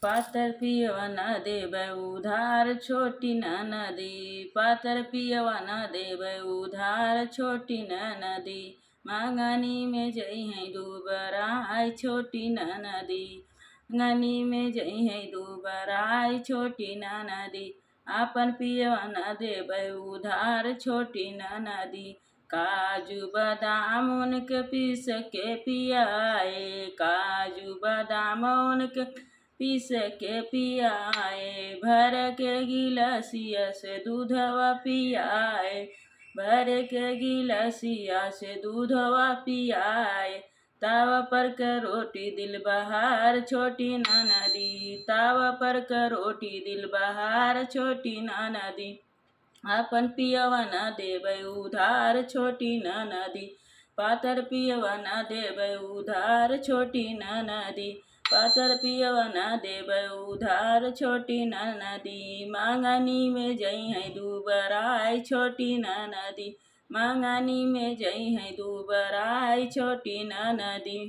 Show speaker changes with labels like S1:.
S1: पातर पियवा न देबै उधार छोटी नदी। पातर पियवा न देबै उधार छोटी नदी। मांगनी में जई है दुबराई छोटी नदी। मांगनी में जई है दुबराई छोटी नदी। आपन पियवा न देबै उधार छोटी नदी। काजू बादाम उनके पीस के पियाए। काजू बादाम उनके पीस के पियाए। भर के गिलसिया से दूधवा पियाए। भर के गिलसिया से दूधवा पियाए। तावा पर के रोटी दिल बहार छोटी नदी। तावा पर के रोटी दिल बहार छोटी नदी। आपन पियवा न देबै उधार छोटी नदी। पातर पियवा न देबै उधार छोटी नदी। पातर पियवा न देबै उधार छोटी नदी। मांगनी में जई है दुबराई छोटी नदी। मांगनी में जई है दुबराई छोटी नदी।